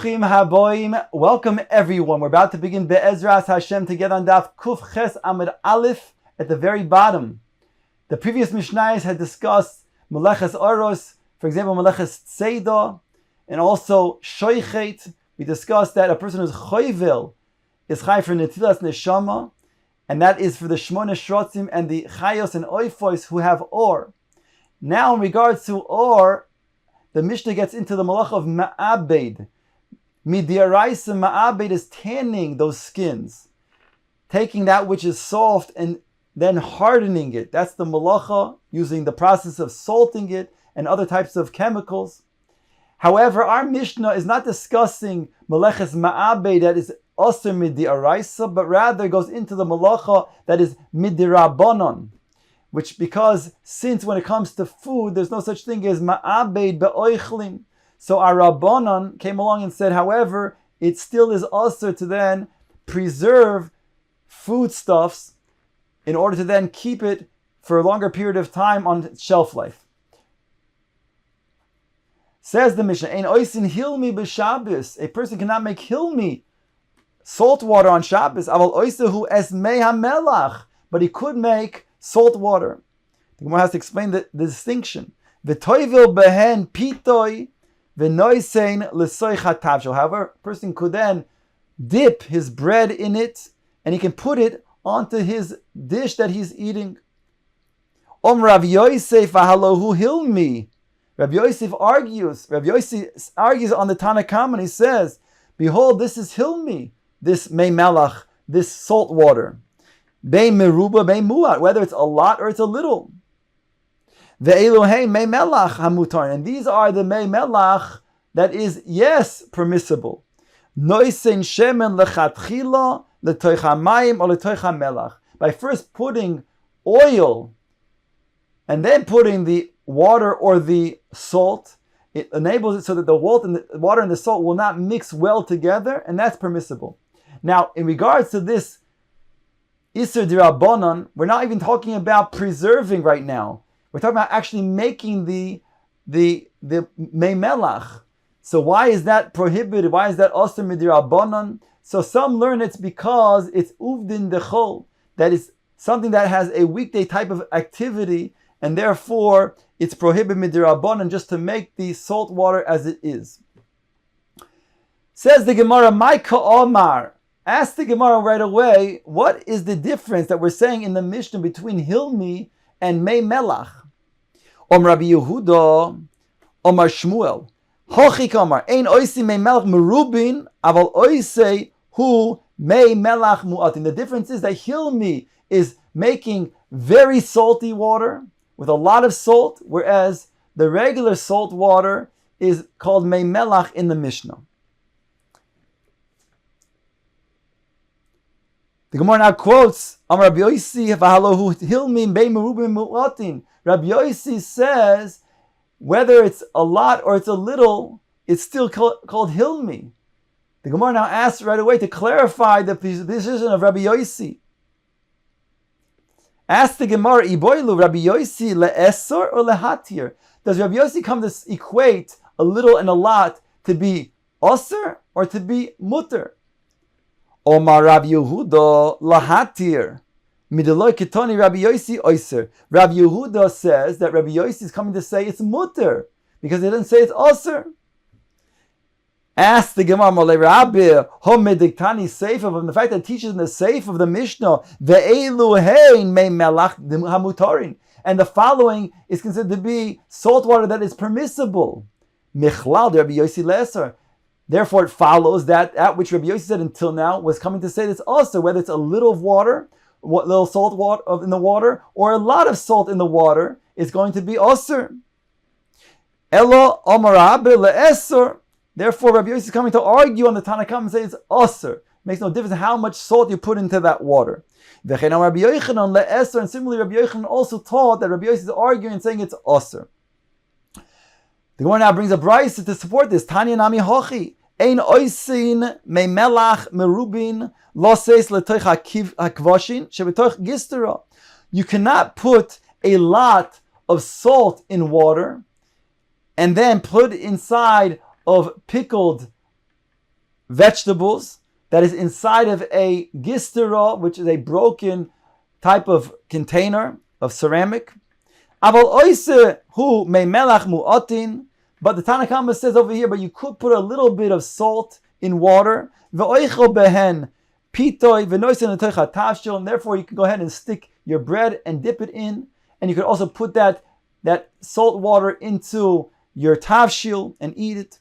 Bruchim haboim. Welcome everyone. We're about to begin Be'ezras Hashem together on Daf Kuf Ches Amud Aleph at the very bottom. The previous Mishnayos had discussed Meleches Oros, for example, Meleches Tzeidah, and also Shoichet. We discussed that a person who's Choyvel is Chai for Netilas Neshama, and that is for the Shmona Shrotzim and the Chayos and Oifos who have Or. Now in regards to Or, the Mishnah gets into the malach of ma'abed. Midiaraisa ma'abed is tanning those skins, taking that which is soft and then hardening it. That's the malacha, using the process of salting it and other types of chemicals. However, our Mishnah is not discussing maleches ma'abed that is aser midiaraisa, but rather goes into the malacha that is midirabanan. Which because since when it comes to food, there's no such thing as ma'abed be'oichlim. So our Rabbanan came along and said, however, it still is also to then preserve foodstuffs in order to then keep it for a longer period of time on shelf life. Says the Mishnah, Ein oisin hilmi b'Shabbos. A person cannot make hilmi, salt water on Shabbos. Aval oisahu esmei hamelach. But he could make salt water. The Gemara has to explain the distinction. V'toivil behen pitoi v'noisein l'soich hatavshel. However, a person could then dip his bread in it, and he can put it onto his dish that he's eating. Rav Yosef ahalohu hilmi. Rav Yosef argues on the Tanakam, and he says, behold, this is hilmi, this mei melach, this salt water. Bein meruba, bein muat, whether it's a lot or it's a little. Ve'elohei mei melach hamutar, and these are the mei melach that is, yes, permissible. Noisein shemen lechatchila letoich hamayim or letoich hamelach. By first putting oil and then putting the water or the salt, it enables it so that the water and the salt will not mix well together, and that's permissible. Now, in regards to this Isser D'Rabbanan, we're not even talking about preserving right now. We're talking about actually making the mei melach. So why is that prohibited? Why is that Asur D'Rabbanan? So some learn it's because it's uvdin dechol, that is something that has a weekday type of activity, and therefore it's prohibited D'Rabbanan just to make the salt water as it is. Says the Gemara, Maika Omar. Ask the Gemara right away, what is the difference that we're saying in the Mishnah between Hilmi and Mei Melach? Rabbi Yehuda, Omar Shmuel, Hochi Kamar, Ein Oisi Mei Melach Merubin, Aval Oisei Hu Mei Melach Mu'atin. The difference is that Hilmi is making very salty water with a lot of salt, whereas the regular salt water is called Mei Melach in the Mishnah. The Gemara now quotes Rabbi Yossi v'halohu hilmi bein merubim mu'atin. Rabbi Yossi says whether it's a lot or it's a little, it's still called hilmi. The Gemara now asks right away to clarify the position of Rabbi Yossi. Ask the Gemara, Iboilu Rabbi Yossi le'esor or lehatir? Does Rabbi Yossi come to equate a little and a lot to be osir or to be mutter? Omar Rav Yehuda lahatir mideloi ketoni Rabbi Yossi oiser. Rav Yehuda says that Rabbi Yossi is coming to say it's mutter because he didn't say it's oser. Ask the Gemara Molei Rabbi homediktani seif of the fact that it teaches in the seif of the Mishnah ve'elu hein mei melach hamutarin, and the following is considered to be salt water that is permissible. Michlal Rabbi Yossi leser. Therefore, it follows that which Rabbi Yossi said until now was coming to say this also, whether it's a little of water, little salt water in the water, or a lot of salt in the water, is going to be osir. Elo Omar Rabbi le'esor. Therefore, Rabbi Yossi is coming to argue on the Tanakam and say it's osir. Makes no difference how much salt you put into that water. V'chein Rabbi Yochanan le'esor, and similarly, Rabbi Yochanan also taught that Rabbi Yossi is arguing and saying it's osir. The Gemara now brings a brayso to support this. Tanya nami hochi. Ein oisin mei melach merubin loses letoich hakvoshin shebetoich gistera. You cannot put a lot of salt in water and then put inside of pickled vegetables that is inside of a gistera, which is a broken type of container of ceramic. Aval oise hu me melach mu'atin. But the Tanna Kama says over here, but you could put a little bit of salt in water. Ve'oichel behen pitoi v'noisen l'toicha tavshil. And therefore you can go ahead and stick your bread and dip it in. And you could also put that salt water into your tavshil and eat it.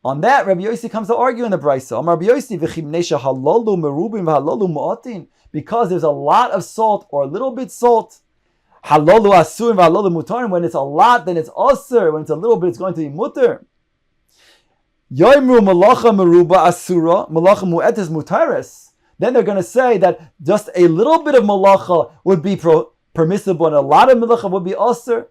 On that, Rabbi Yossi comes to argue in the Brisa. Rabbi Yossi v'chimnesha halalu merubim v'halalu mu'atin. Because there's a lot of salt or a little bit salt. Halalu asurim v'halalu mutarim. When it's a lot, then it's asur. When it's a little bit, it's going to be mutar. Yoimru malacha meruba asura, malacha mu'etes mutares. Then they're going to say that just a little bit of malacha would be permissible and a lot of malacha would be asur.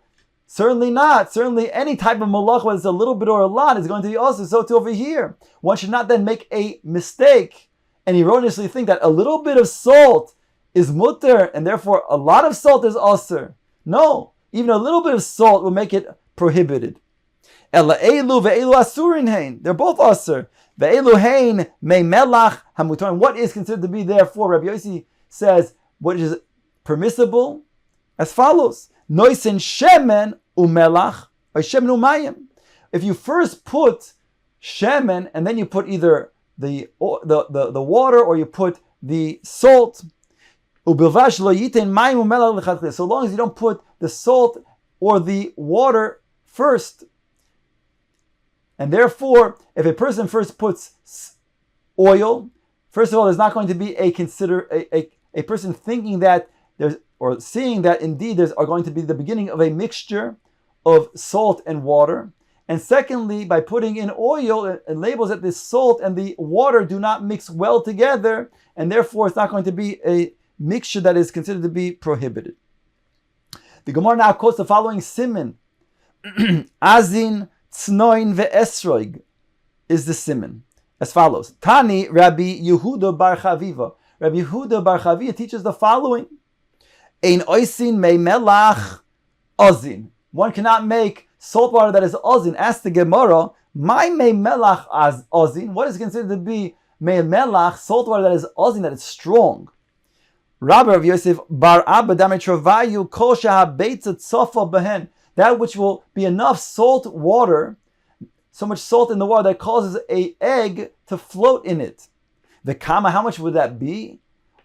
Certainly not. Certainly any type of malacha, whether it's a little bit or a lot, is going to be asur. So too over here. One should not then make a mistake and erroneously think that a little bit of salt is mutter and therefore a lot of salt is asur. No. Even a little bit of salt will make it prohibited. Ela elu ve'elu asurin hein. They're both asur. Ve'elu hein me melach hamutorim. What is considered to be therefore, Rabbi Yossi says, what is permissible? As follows. Noisen shemen umelach or shemen umayim. If you first put shemen and then you put either the water or you put the salt, ubilvash lo yiten mayim umelach lechatchila. So long as you don't put the salt or the water first. And therefore, if a person first puts oil, first of all, there's not going to be a person thinking that there's, or seeing that indeed there's are going to be the beginning of a mixture of salt and water. And secondly, by putting in oil, it labels that the salt and the water do not mix well together, and therefore it's not going to be a mixture that is considered to be prohibited. The Gemara now quotes the following siman. Azin Tznoin ve'esroig is the siman as follows. Tani Rabbi Yehuda bar Chaviva. Rabbi Yehuda bar Chaviva teaches the following: Ein oisin mei melach ozin. One cannot make salt water that is ozin. Ask the Gemara, my mei melach as ozin. What is considered to be mei melach, salt water that is ozin, that is strong? Rabbi Rav Yosef bar Abba Dametrovayu kol shehabeitza tzofa behen. That which will be enough salt water, so much salt in the water that causes an egg to float in it. The kama, how much would that be?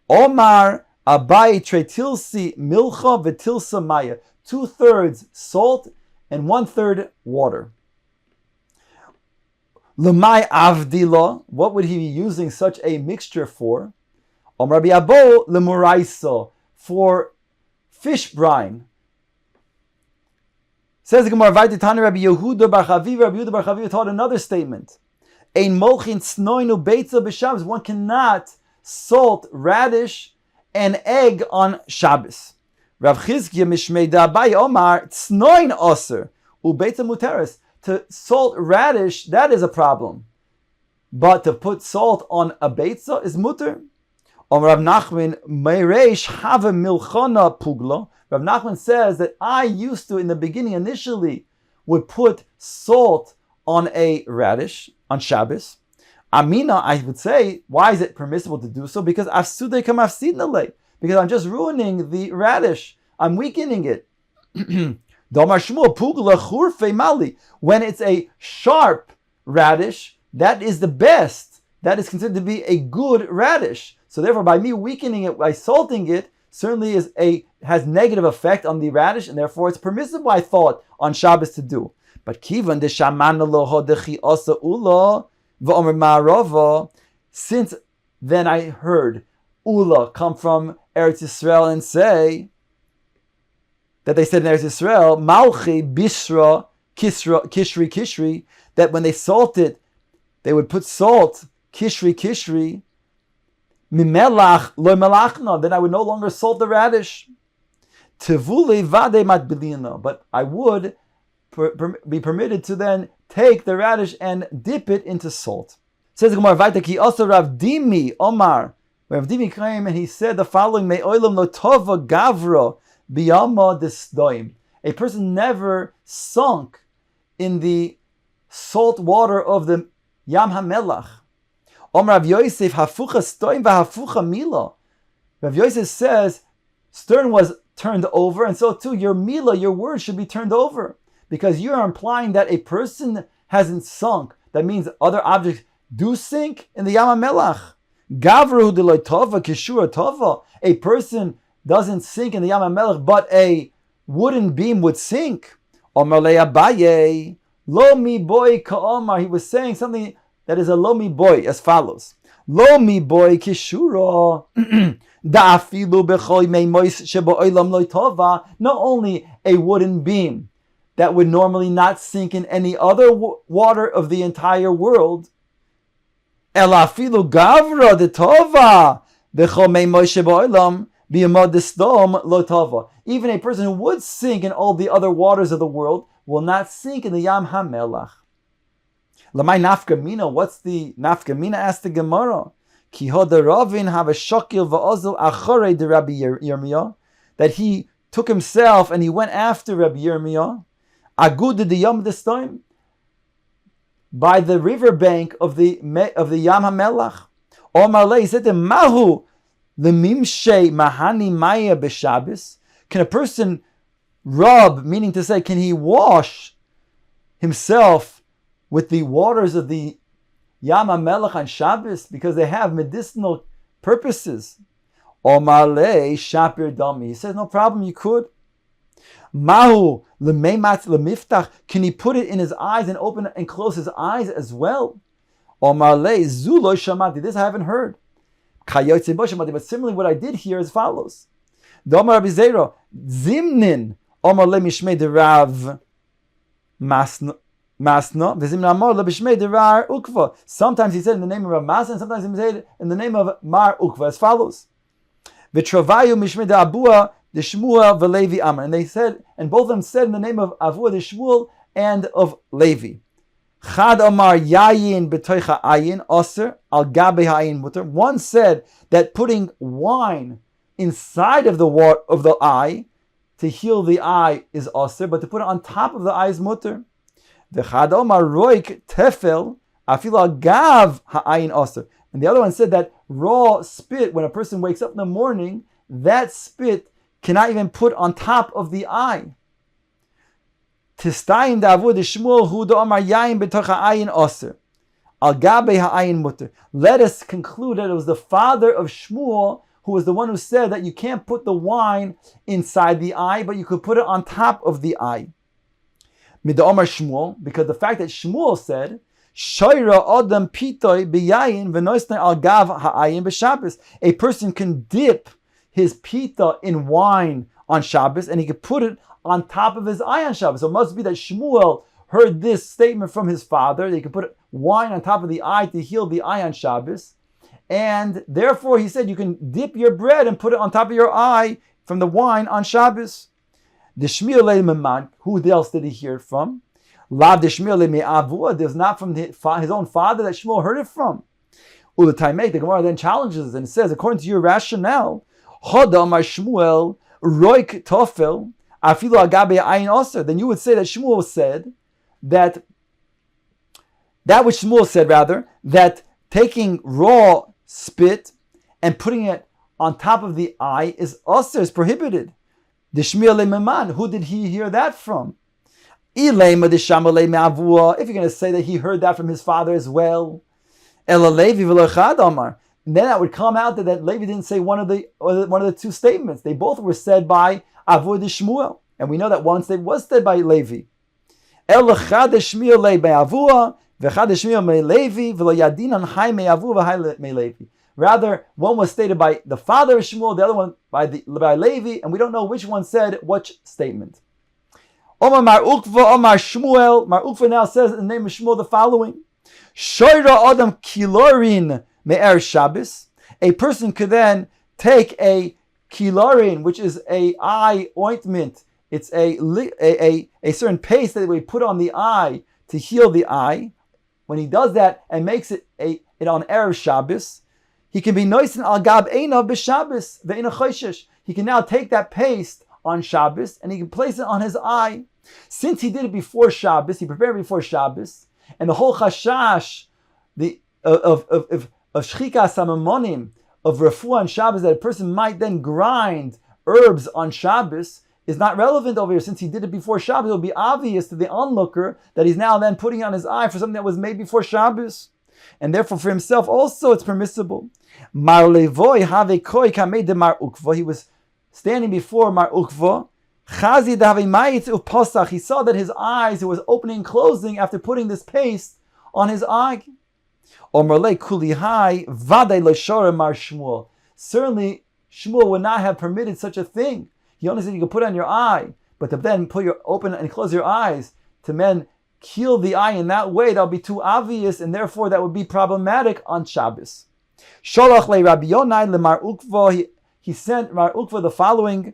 Omar abai tretilsi milcha vetilsa maya. 2/3 salt and 1/3 water. Lemai avdila. What would he be using such a mixture for? Omar Rabbi Abo lemuraisa, for fish brine. Says the Gemara, Vaititani Rabbi Yehuda bar Chaviva. Rabbi Yehuda bar Chaviva taught another statement. Ein molchin tznoinu beitza b'Shabbos. One cannot salt radish and egg on Shabbos. Rav Chizkiya mishmei da'abai Omar tznoin aser ubeitza muteres. To salt radish, that is a problem, but to put salt on a beitza is muter. Omar Rav Nachman meireish have milchana pugla. Rav Nachman says that I used to, in the beginning, initially, would put salt on a radish on Shabbos. Amina, I would say, why is it permissible to do so? Because afsude kam afsidnale. Because I'm just ruining the radish. I'm weakening it. When it's a sharp radish, that is the best. That is considered to be a good radish. So therefore, by me weakening it, by salting it, certainly has negative effect on the radish, and therefore it's permissible, I thought, on Shabbos to do. But kivan deshamana loho dechi asa ula v'omer ma'arava. Since then I heard ula come from Eretz Yisrael and say that they said in Eretz Yisrael malchi bishra kishri, that when they salted, they would put salt kishri. Mimelach lo melachna, then I would no longer salt the radish. Tevule vade matbilina, but I would be permitted to then take the radish and dip it into salt. Says the Gemara, Vaitaki also Rav Dimi Omar. Rav Dimi came and he said the following: Me oilam lo tova gavra biyama desdoim. A person never sunk in the salt water of the Yam HaMelach. Rav Yosef hafucha stoim v'hafucha mila. Rav Yosef says stern was turned over, and so too your mila, your word, should be turned over, because you are implying that a person hasn't sunk. That means other objects do sink in the Yam HaMelach. Gavru deloy tova kishura tova. A person doesn't sink in the Yam HaMelach, but a wooden beam would sink. Omar le Abaye, lo mi boy ka'omar. He was saying something that is a lo mi boy, as follows. Lo mi boy kishura da'afilu b'chol mei mois sheba'olam loy tova. Not only a wooden beam that would normally not sink in any other water of the entire world, elafilu gavra de tova b'chol mei mois sheba'olam b'yamad destom lo tova. Even a person who would sink in all the other waters of the world will not sink in the Yam HaMelach. Lamai nafka mina. What's the nafka mina? Asked the Gemara. Ki hoda Ravin have a shakil va'ozil acharei de Rabbi Yirmiyahu, that he took himself and he went after Rabbi Yirmiyahu. Agud de Yom Destim, by the river bank of the Yam HaMelach. Omar le, he said to him, Mahu lemimshei mahani maya b'Shabbos. Can a person rub, meaning to say, can he wash himself with the waters of the Yam HaMelach on Shabbos, because they have medicinal purposes? Omar le shapir dami. He says, no problem, you could. Mahu lemeimat lemiftach. Can he put it in his eyes and open and close his eyes as well? Omar le zu lo shamati. This I haven't heard. Kayotze bo shamati. But similarly, what I did here is as follows. Domar Rabbi Zera zimnin omar le mishmei de Rav Masna v'zimnin amar le mishmei de Rar Ukva. Sometimes he said in the name of Rav Masna, and sometimes he said in the name of Mar Ukva, as follows. V'travayu mishmei de Abua de Shmuel v'Levi Amar. And they said, and both of them said in the name of Avua de Shmuel and of Levi. Chad Amar yayin b'toicha ayin aser al gabe ha'ayin muter. One said that putting wine inside of the water of the eye to heal the eye is aser, but to put it on top of the eye is muter. The Chad Amar roik tefel afil al gav ha'ayin aser. And the other one said that raw spit, when a person wakes up in the morning, that spit cannot even put on top of the eye. Tistayim da'avud Shmuel hu da'amar yayin b'tocha ayin aser al gabe ha'ayin muter. Let us conclude that it was the father of Shmuel who was the one who said that you can't put the wine inside the eye, but you could put it on top of the eye. Mid'amar Shmuel, because the fact that Shmuel said Shoira Adam Pitoy B'Yayin V'Noisnei Al Gav Ha'ayin B'Shabbos. A person can dip his pita in wine on Shabbos, and he could put it on top of his eye on Shabbos. So it must be that Shmuel heard this statement from his father. They could put wine on top of the eye to heal the eye on Shabbos. And therefore he said you can dip your bread and put it on top of your eye from the wine on Shabbos. The Shmuel Meman, who else did he hear it from? Lav the Shmuel Me'avua. There's not from his own father that Shmuel heard it from. Ulataimek, the Gemara then challenges and says, according to your rationale, Hoda Amar Shmuel Roik Tofel Afilu Agabe Ayin Oser. Then you would say that Shmuel said that which Shmuel said rather, that taking raw spit and putting it on top of the eye is Oser, is prohibited. The Shmuel Meman, who did he hear that from? If you're going to say that he heard that from his father as well, and then that would come out that Levi didn't say one of the two statements. They both were said by Avud Shmuel, and we know that one statement was said by Levi. Rather, one was stated by the father of Shmuel, the other one by Levi, and we don't know which one said which statement. Omar Mar Ukva, Omar Shmuel. Mar Ukva now says in the name of Shmuel the following: Shoira Adam Kilorin Me'er Shabbos. A person could then take a kilorin, which is a eye ointment. It's a certain paste that we put on the eye to heal the eye. When he does that and makes it on Erev Shabbos, he can be noisin al gab einav b'Shabbos ve'ina choishesh. He can now take that paste on Shabbos and he can place it on his eye. Since he did it before Shabbos, he prepared before Shabbos, and the whole chashash of of shchika samamonim, of refuah on Shabbos, that a person might then grind herbs on Shabbos, is not relevant over here. Since he did it before Shabbos, it will be obvious to the onlooker that he's now then putting on his eye for something that was made before Shabbos. And therefore for himself also it's permissible. Mar levoi have koi kamei de mar ukva. He was standing before mar ukva. Chazi de have ma'itz upasach. He saw that his eyes, it was opening and closing after putting this paste on his eye. Omerle kulihai vadei loshore mar Shmuel. Certainly Shmuel would not have permitted such a thing. He only said you could put it on your eye, but to then open and close your eyes, to then heal the eye in that way, that would be too obvious, and therefore that would be problematic on Shabbos. Sholach le Rabbi Yonai le Mar Ukva. He sent Mar Ukva the following: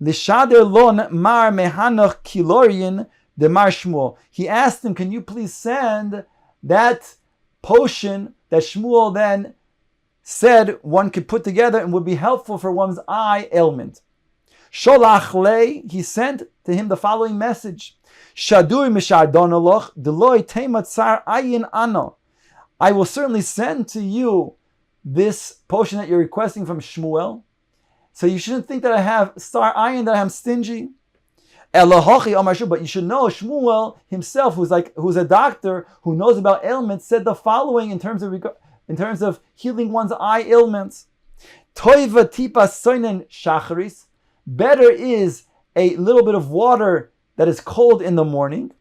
Lishader lon mar mehanoch kilorian de Mar Shmuel. He asked him, can you please send that potion that Shmuel then said one could put together and would be helpful for one's eye ailment. Sholach le, he sent to him the following message: Shadur mishardonaloch deloy tematzar ayin ano. I will certainly send to you this potion that you're requesting from Shmuel. So you shouldn't think that I have star ayin, that I'm stingy. Elohochi Omar Shu, but you should know Shmuel himself, who's a doctor who knows about ailments, said the following in terms of healing one's eye ailments. Toiva tipa soinen shacharis. Better is a little bit of water that is cold in the morning.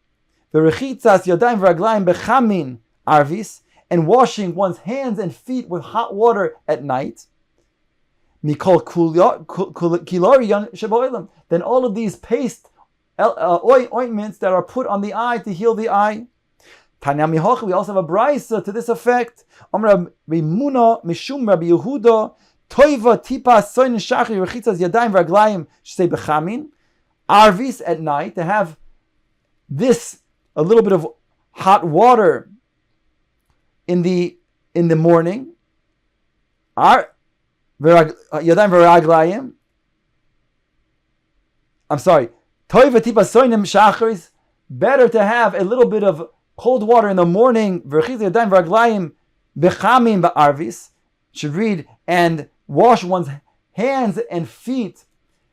V'rechitzas yadayim v'raglayim bechamin arvis, and washing one's hands and feet with hot water at night. Mikol kilorion sheboilam. Then all of these paste ointments that are put on the eye to heal the eye. Tanya mihoch. We also have a brisa to this effect. Amar Rimuna mishum Rabbi Yehuda. Toiva tipa soin shachri rechitzas yadayim v'raglayim shtei bechamin arvis, at night, to have this, a little bit of hot water in the morning. Yadayim v'raglayim. I'm sorry. Toiva tipa soinim shachris. Better to have a little bit of cold water in the morning. V'rechitzas yadayim v'raglayim bechamin ba'arvis. Should read, and wash one's hands and feet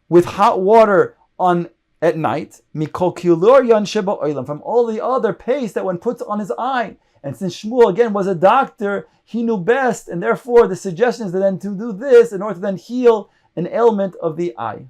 with hot water at night. Mikol kilorion sheba oilam, from all the other paste that one puts on his eye. And since Shmuel again was a doctor, he knew best, and therefore the suggestion is then to do this in order to then heal an ailment of the eye.